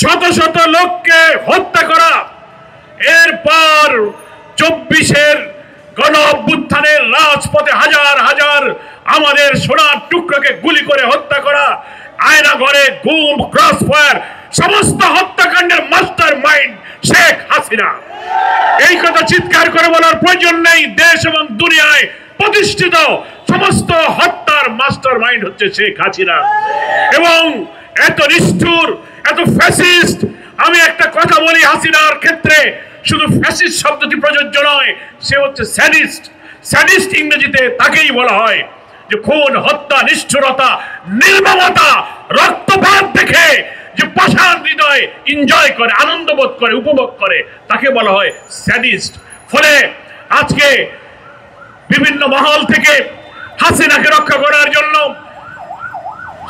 শত শত লোককে হত্যা করা, এরপর 24-এর গণ অভ্যুত্থানের রাজপথে হাজার হাজার আমাদের সোনার টুকরোকে গুলি করে হত্যা করা, আয়না ঘরে গুম, ক্রস ফায়ার, সমস্ত হত্যাকাণ্ডের মাস্টার মাইন্ড শেখ হাসিনা। এই কথা চিৎকার করে বলার প্রয়োজন নেই। দেশ এবং দুনিয়ায় প্রতিষ্ঠিত সমস্ত হত্যার মাস্টার মাইন্ড হচ্ছে শেখ হাসিনা। এবং এত নিষ্ঠুর, এত ফ্যাসিস্ট। আমি একটা কথা বলি, হাসিনার ক্ষেত্রে শুধু ফ্যাসিস্ট শব্দটি প্রযোজ্য নয়, সে হচ্ছে স্যাডিস্ট। স্যাডিস্ট ইংরেজিতে তাকেই বলা হয় যে খুন, হত্যা, নিষ্ঠুরতা, নির্মমতা, রক্তপাত দেখে যে পাষাণ হৃদয় এনজয় করে, আনন্দ বোধ করে, উপভোগ করে, তাকে বলা হয় স্যাডিস্ট। ফলে আজকে বিভিন্ন মহল থেকে হাসিনাকে রক্ষা করার জন্য,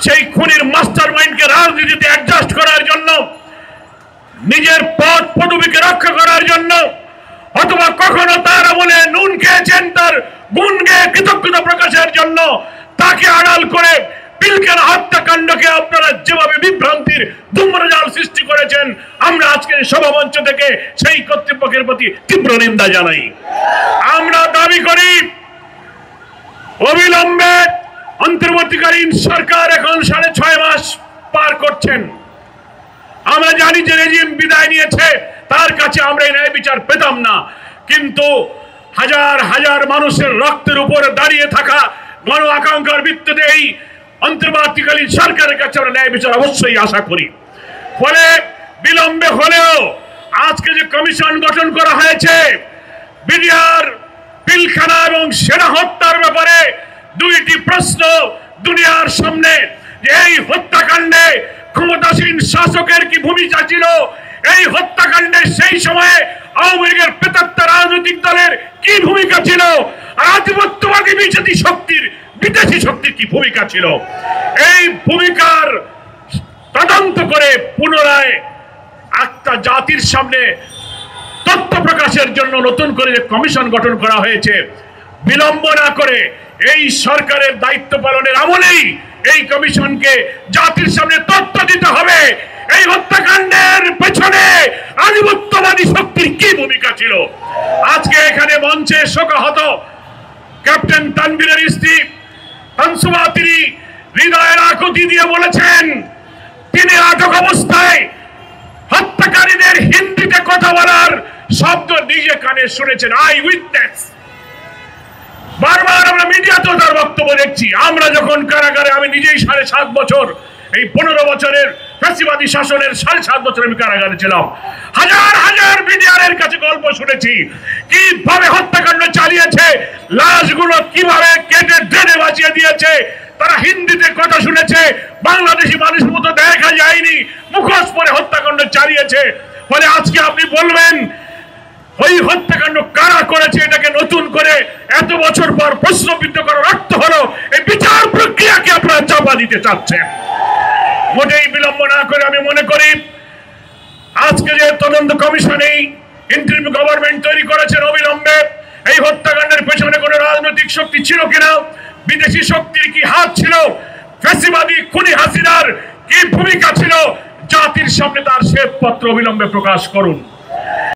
সেই খুনির মাস্টার মাইন্ডকে রাজনীতিতে অ্যাডজাস্ট করার জন্য, নিজের পদ পদবীকে রক্ষা করার জন্য, অথবা কখনো তার আমলে নুন খেয়েছেন তার গুণ গেয়ে কৃতজ্ঞতা প্রকাশের জন্য, তাকে আড়াল করে পিলখানা হত্যাকাণ্ডকে আপনারা যেভাবে বিভ্রান্তির ধূম্রজাল সৃষ্টি করেছেন, আমরা আজকের সভামঞ্চ থেকে সেই কর্তৃপক্ষের প্রতি তীব্র নিন্দা জানাই। আমরা দাবি করি অবিলম্বে অন্তর্বর্তীকালীন সরকার এখন 6.5 মাস পার করছেন। আমরা জানি যে রেজিম বিদায় নিয়েছে, তার কাছে আমরা এই ন্যায় বিচার পেতাম না, কিন্তু হাজার হাজার মানুষের রক্তের উপরে দাঁড়িয়ে থাকা গণ আকাঙ্ক্ষার ভিত্তিতে এই অন্তর্বর্তীকালীন সরকারের কাছে আমরা ন্যায় বিচার অবশ্যই আশা করি। ফলে বিলম্বে হলেও আজকে যে কমিশন গঠন করা হয়েছে বিডিআর, পিলখানা এবং সেনা হত্যার ব্যাপারে, দুইটি প্রশ্ন দুনিয়ার সামনে যে এই হত্যাকাণ্ডে ক্ষমতাসীন শাসকের কি ভূমিকা ছিল, এই হত্যাকাণ্ডে সেই সময়ে আওয়ামী লীগের প্রেতাত্মা রাজনৈতিক দলের কি ভূমিকা ছিল, আর আধিপত্যবাদী বিদেশি শক্তির কি ভূমিকা ছিল, এই ভূমিকার তদন্ত করে পুনরায় একটা জাতির সামনে তথ্য প্রকাশের জন্য নতুন করে যে কমিশন গঠন করা হয়েছে, বিলম্ব না করে এই সরকারের দায়িত্ব পালনের আমলেই এই কমিশনকে জাতির সামনে তথ্য দিতে হবে। এই হত্যাকাণ্ডের পেছনে আধিপত্যবাদী শক্তির কি ভূমিকা ছিল। আজকে এখানে মঞ্চে শোকাহত ক্যাপ্টেন তানভীরের স্ত্রী আনসুমা, তিনি হৃদয়ের আকুতি দিয়ে বলেছেন, তিনি আটক অবস্থায় হত্যাকারীদের হিন্দিতে কথা বলার শব্দ নিজে কানে শুনেছেন। I witness. বারবার আমরা মিডিয়াতেও তার বক্তব্য দেখছি। আমরা যখন কারাগারে, আমি নিজেই 7.5 বছর, এই 15 বছরের ফ্যাসিবাদী শাসনের 7.5 বছর আমি কারাগারে ছিলাম, হাজার হাজার মিডিয়ার কাছে গল্প শুনেছি কিভাবে হত্যাকাণ্ড চালিয়েছে, লাশগুলো কিভাবে কেটে ড্রেনে বাঁচিয়ে দিয়েছে। তারা হিন্দিতে কথা শুনেছে, বাংলাদেশি মানুষের মতো দেখা যায়নি, মুখোশ পরে হত্যাকাণ্ড চালিয়েছে। ফলে আজকে আপনি বলবেন ওই হত্যাকাণ্ড কারা করেছে, এটাকে নতুন করে এত বছর পর প্রশ্নবিদ্ধ করার অর্থ হলো এই বিচার প্রক্রিয়াকে আপনারা চাপা দিতে চাচ্ছেন। মোটেই বিলম্ব না করে আমি মনে করি আজকে যে তদন্ত কমিশনে ইন্টারিম গভর্নমেন্ট তৈরি করেছেন, অবিলম্বে এই হত্যাকাণ্ডের পেছনে কোনো রাজনৈতিক শক্তি ছিল কিনা, বিদেশি শক্তির কি হাত ছিল, ফ্যাসিবাদী খুনি হাসিনার কি ভূমিকা ছিল, জাতির সামনে তার শ্বেতপত্র অবিলম্বে প্রকাশ করুন।